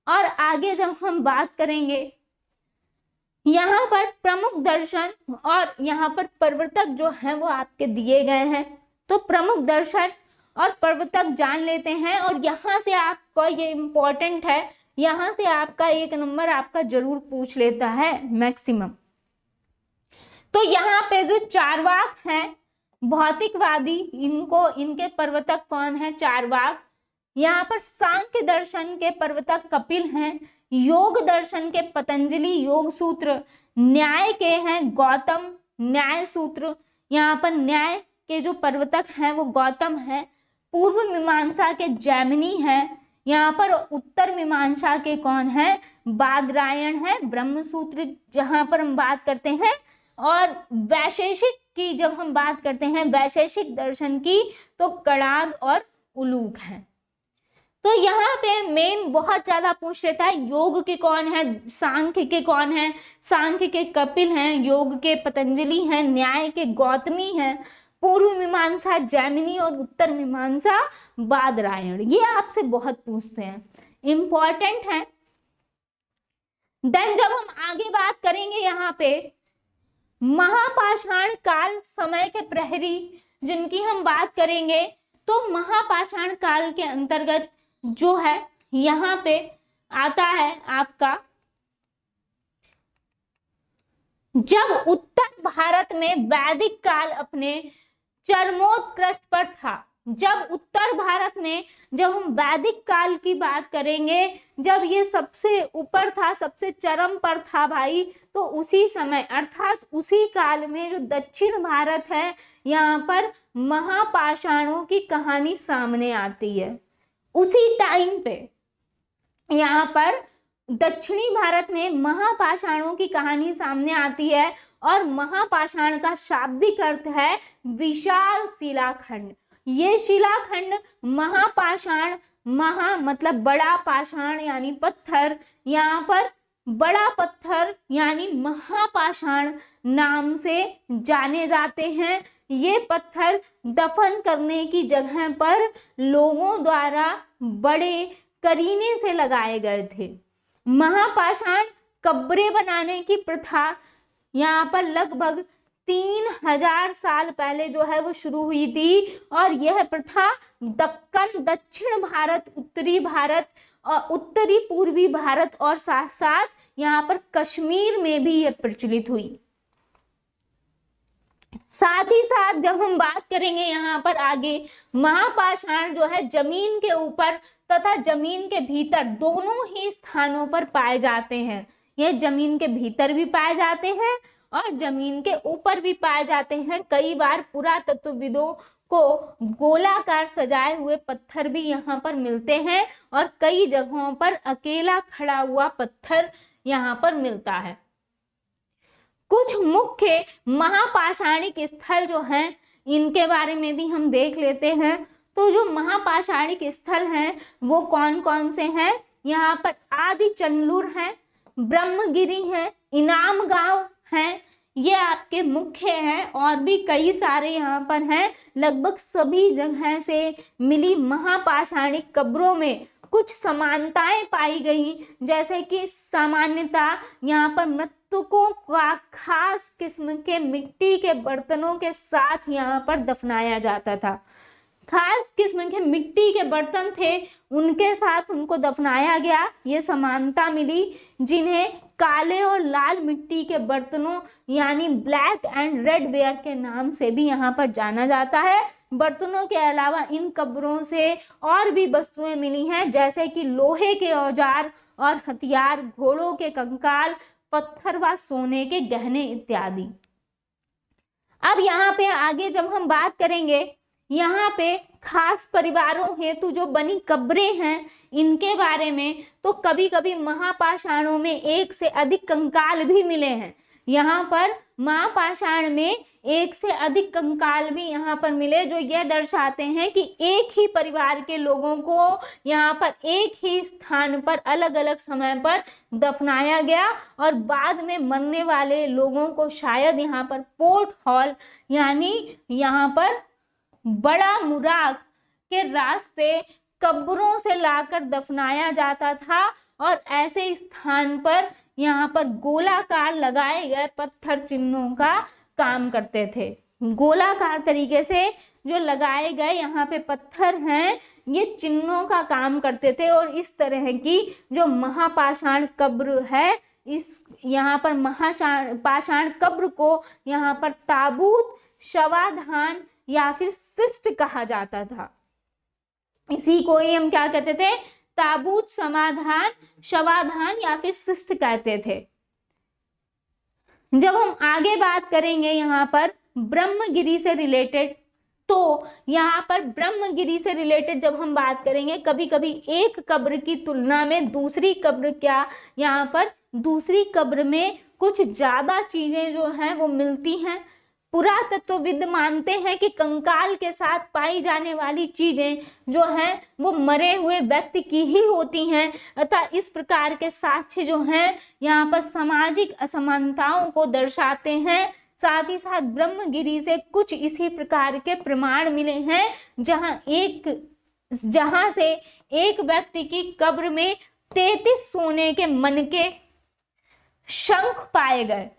और आगे जब हम बात करेंगे यहाँ पर प्रमुख दर्शन और यहाँ पर प्रवर्तक जो हैं वो आपके दिए गए हैं। तो प्रमुख दर्शन और प्रवर्तक जान लेते हैं, और यहाँ से आपका ये इम्पोर्टेंट है, यहाँ से आपका 1 नंबर आपका जरूर पूछ लेता है मैक्सिमम। तो यहाँ पे जो चारवाक हैं भौतिकवादी, इनके प्रवर्तक कौन है? चारवाक। यहाँ पर सांख्य दर्शन के प्रवर्तक कपिल हैं, योग दर्शन के पतंजलि योग सूत्र, न्याय के हैं गौतम न्याय सूत्र, यहाँ पर न्याय के जो प्रवर्तक हैं वो गौतम है। पूर्व मीमांसा के जैमिनी हैं, यहाँ पर उत्तर मीमांसा के कौन है? बादरायण है, ब्रह्म सूत्र जहाँ पर हम बात करते हैं। और वैशेषिक की जब हम बात करते हैं, वैशेषिक दर्शन की, तो कणाद और उलूक हैं। तो यहाँ पे मेन बहुत ज्यादा पूछ लेता है, योग के कौन है? सांख्य के कौन है? सांख्य के कपिल हैं, योग के पतंजलि हैं, न्याय के गौतमी हैं, पूर्व मीमांसा जैमिनी और उत्तर मीमांसा बादरायण। ये आपसे बहुत पूछते हैं, इंपॉर्टेंट है। देन जब हम आगे बात करेंगे यहाँ पे महापाषाण काल समय के प्रहरी जिनकी हम बात करेंगे, तो महापाषाण काल के अंतर्गत जो है यहाँ पे आता है आपका, जब उत्तर भारत में वैदिक काल अपने चरमोत्कर्ष पर था। जब उत्तर भारत में, जब हम वैदिक काल की बात करेंगे, जब ये सबसे ऊपर था, सबसे चरम पर था भाई, तो उसी समय अर्थात उसी काल में जो दक्षिण भारत है, यहाँ पर महापाषाणों की कहानी सामने आती है। उसी टाइम पे यहाँ पर दक्षिणी भारत में महापाषाणों की कहानी सामने आती है, और महापाषाण का शाब्दिक अर्थ है विशाल शिलाखंड। ये शिलाखंड महापाषाण, महा मतलब बड़ा पाषाण यानी पत्थर, यहाँ पर बड़ा पत्थर यानी महापाषाण नाम से जाने जाते हैं। ये पत्थर दफन करने की जगह पर लोगों द्वारा बड़े करीने से लगाए गए थे। महापाषाण कब्रें बनाने की प्रथा यहाँ पर लगभग 3000 साल पहले जो है वो शुरू हुई थी, और यह प्रथा दक्कन, दक्षिण भारत, उत्तरी भारत और उत्तरी पूर्वी भारत और साथ साथ यहाँ पर कश्मीर में भी यह प्रचलित हुई। साथ ही साथ जब हम बात करेंगे यहाँ पर आगे, महापाषाण जो है जमीन के ऊपर तथा जमीन के भीतर दोनों ही स्थानों पर पाए जाते हैं। ये जमीन के भीतर भी पाए जाते हैं और जमीन के ऊपर भी पाए जाते हैं। कई बार पुरातत्वविदों को गोलाकार सजाए हुए पत्थर भी यहाँ पर मिलते हैं, और कई जगहों पर अकेला खड़ा हुआ पत्थर यहाँ पर मिलता है। कुछ मुख्य महापाषाणिक स्थल जो हैं, इनके बारे में भी हम देख लेते हैं। तो जो महापाषाणिक स्थल हैं वो कौन कौन से हैं? यहाँ पर आदि चंदलूर है, ब्रह्मगिरी है, इनाम गांव है, ये आपके मुख्य हैं। और भी कई सारे यहाँ पर हैं। लगभग सभी जगह से मिली महापाषाणिक कब्रों में कुछ समानताएं पाई गई, जैसे कि सामान्यता यहाँ पर मृतकों का खास किस्म के मिट्टी के बर्तनों के साथ यहाँ पर दफनाया जाता था। खास किस्म के मिट्टी के बर्तन थे, उनके साथ उनको दफनाया गया, ये समानता मिली। जिन्हें काले और लाल मिट्टी के बर्तनों यानी ब्लैक एंड रेड वेयर के नाम से भी यहाँ पर जाना जाता है। बर्तनों के अलावा इन कब्रों से और भी वस्तुएं मिली हैं, जैसे कि लोहे के औजार और हथियार, घोड़ों के कंकाल, पत्थर व सोने के गहने इत्यादि। अब यहाँ पे आगे जब हम बात करेंगे, यहाँ पे खास परिवारों हेतु जो बनी कब्रें हैं इनके बारे में, तो कभी कभी महापाषाणों में एक से अधिक कंकाल भी मिले हैं। यहाँ पर महापाषाण में एक से अधिक कंकाल भी यहाँ पर मिले, जो यह दर्शाते हैं कि एक ही परिवार के लोगों को यहाँ पर एक ही स्थान पर अलग अलग समय पर दफनाया गया, और बाद में मरने वाले लोगों को शायद यहाँ पर पोर्ट हॉल यानी यहाँ पर बड़ा मुराग के रास्ते कब्रों से लाकर दफनाया जाता था और ऐसे स्थान पर यहाँ पर गोलाकार लगाए गए पत्थर चिन्हों का काम करते थे। गोलाकार तरीके से जो लगाए गए यहाँ पे पत्थर हैं ये चिन्हों का काम करते थे। और इस तरह की जो महापाषाण कब्र है, इस यहाँ पर पाषाण कब्र को यहाँ पर ताबूत, शवाधान या फिर शिष्ट कहा जाता था। इसी को ही हम क्या कहते थे, ताबूत, समाधान, शवाधान या फिर शिष्ट कहते थे। जब हम आगे बात करेंगे यहाँ पर ब्रह्मगिरी से रिलेटेड, तो यहाँ पर ब्रह्मगिरी से रिलेटेड जब हम बात करेंगे, कभी कभी एक कब्र की तुलना में दूसरी कब्र यहाँ पर दूसरी कब्र में कुछ ज्यादा चीजें जो हैं वो मिलती हैं। पुरातत्वविद मानते हैं कि कंकाल के साथ पाई जाने वाली चीजें जो हैं वो मरे हुए व्यक्ति की ही होती हैं, अतः इस प्रकार के साक्ष्य जो हैं यहाँ पर सामाजिक असमानताओं को दर्शाते हैं। साथ ही साथ ब्रह्मगिरी से कुछ इसी प्रकार के प्रमाण मिले हैं जहां से एक व्यक्ति की कब्र में 33 सोने के मनके, शंख पाए गए।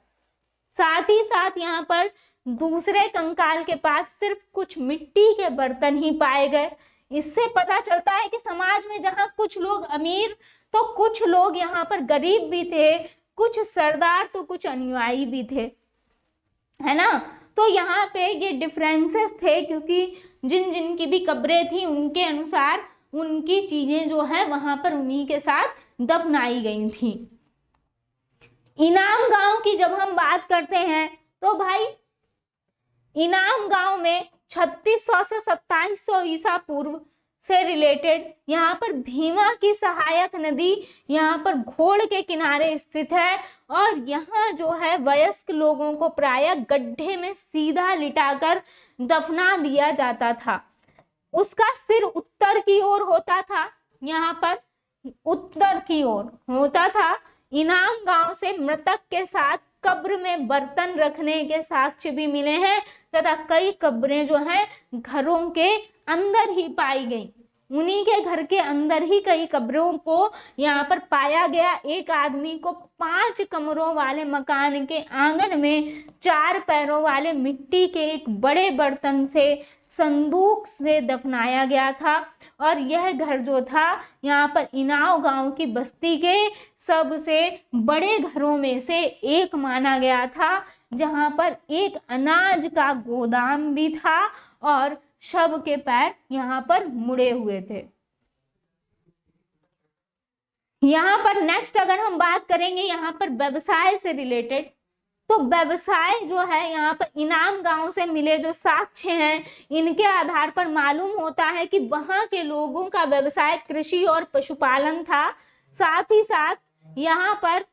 साथ ही साथ यहाँ पर दूसरे कंकाल के पास सिर्फ कुछ मिट्टी के बर्तन ही पाए गए। इससे पता चलता है कि समाज में जहाँ कुछ लोग अमीर तो कुछ लोग यहाँ पर गरीब भी थे, कुछ सरदार तो कुछ अनुयायी भी थे, है ना। तो यहाँ पे ये डिफरेंसेस थे क्योंकि जिन जिन की भी कब्रें थी उनके अनुसार उनकी चीजें जो है वहां पर उन्हीं के साथ दफनाई गई थी। इनाम गांव की जब हम बात करते हैं तो भाई इनाम गांव में 3600 से 2700 ईसा पूर्व से रिलेटेड यहाँ पर भीमा की सहायक नदी यहाँ पर घोड़ के किनारे स्थित है और यहाँ जो है वयस्क लोगों को प्रायः गड्ढे में सीधा लिटाकर दफना दिया जाता था। उसका सिर उत्तर की ओर होता था, यहाँ पर उत्तर की ओर होता था। इनाम गांव से मृतक के साथ कब्र में बर्तन रखने के साक्ष्य भी मिले हैं तथा कई कब्रें जो हैं घरों के अंदर ही पाई गई। उन्हीं के घर के अंदर ही कई कब्रों को यहाँ पर पाया गया। एक आदमी को 5 कमरों वाले मकान के आंगन में 4 पैरों वाले मिट्टी के एक बड़े बर्तन से संदूक से दफनाया गया था और यह घर जो था यहाँ पर इनाव गांव की बस्ती के सबसे बड़े घरों में से एक माना गया था, जहाँ पर एक अनाज का गोदाम भी था और शव के पैर यहाँ पर मुड़े हुए थे। यहाँ पर नेक्स्ट अगर हम बात करेंगे यहाँ पर व्यवसाय से रिलेटेड, तो व्यवसाय जो है यहाँ पर इनाम गांव से मिले जो साक्ष्य हैं इनके आधार पर मालूम होता है कि वहां के लोगों का व्यवसाय कृषि और पशुपालन था। साथ ही साथ यहाँ पर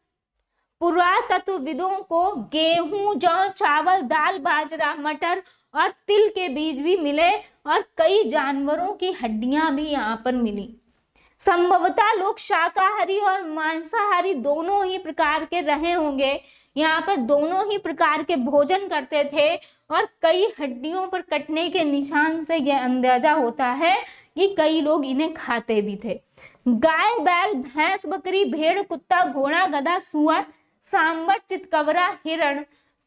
पुरातत्वविदों को गेहूं, जौ, चावल, दाल, बाजरा, मटर और तिल के बीज भी मिले और कई जानवरों की हड्डियां भी यहाँ पर मिली। संभवतः लोग शाकाहारी और मांसाहारी दोनों ही प्रकार के रहे होंगे। यहाँ पर दोनों ही प्रकार के भोजन करते थे और कई हड्डियों पर कटने के निशान से यह अंदाजा होता है कि कई लोग इन्हें खाते भी थे। गाय, बैल, भैंस, बकरी, भेड़, कुत्ता, घोड़ा, गधा, सुअर, सांबर, चितकबरा, हिरण,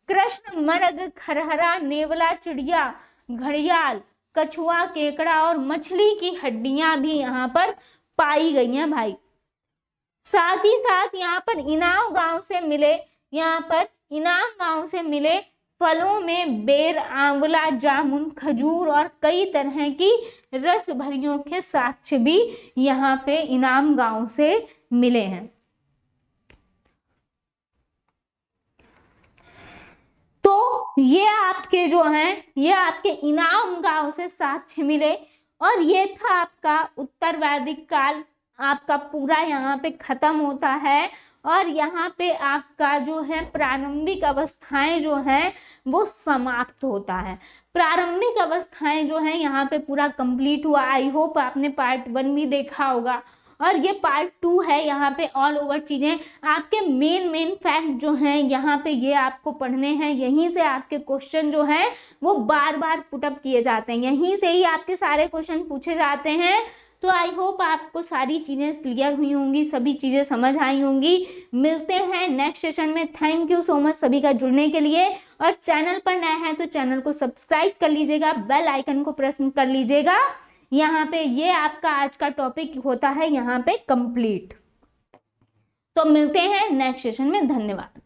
कृष्ण मृग, खरहरा, नेवला, चिड़िया, घड़ियाल, कछुआ, केकड़ा और मछली की हड्डियां भी यहाँ पर पाई गई हैं भाई। साथ ही साथ यहाँ पर इनाम गांव से मिले फलों में बेर, आंवला, जामुन, खजूर और कई तरह की रस भरियों के साक्ष्य भी यहाँ पे इनाम गांव से मिले हैं। तो ये आपके जो हैं ये आपके इनाम गांव से साक्ष्य मिले और ये था आपका उत्तर वैदिक काल आपका पूरा यहाँ पे खत्म होता है और यहाँ पे आपका जो है प्रारंभिक अवस्थाएं जो हैं वो समाप्त होता है। प्रारंभिक अवस्थाएं जो हैं यहाँ पे पूरा कंप्लीट हुआ। आई होप आपने पार्ट 1 भी देखा होगा और ये पार्ट 2 है। यहाँ पे ऑल ओवर चीजें आपके मेन फैक्ट जो हैं यहाँ पे ये आपको पढ़ने हैं। यहीं से आपके क्वेश्चन जो हैं वो बार बार पुटअप किए जाते हैं, यहीं से ही आपके सारे क्वेश्चन पूछे जाते हैं। तो आई होप आपको सारी चीज़ें क्लियर हुई होंगी, सभी चीज़ें समझ आई होंगी। मिलते हैं नेक्स्ट सेशन में। थैंक यू सो मच सभी का जुड़ने के लिए। और चैनल पर नए हैं तो चैनल को सब्सक्राइब कर लीजिएगा, बेल आइकन को प्रेस कर लीजिएगा। यहाँ पे ये आपका आज का टॉपिक होता है यहाँ पे कंप्लीट। तो मिलते हैं नेक्स्ट सेशन में। धन्यवाद।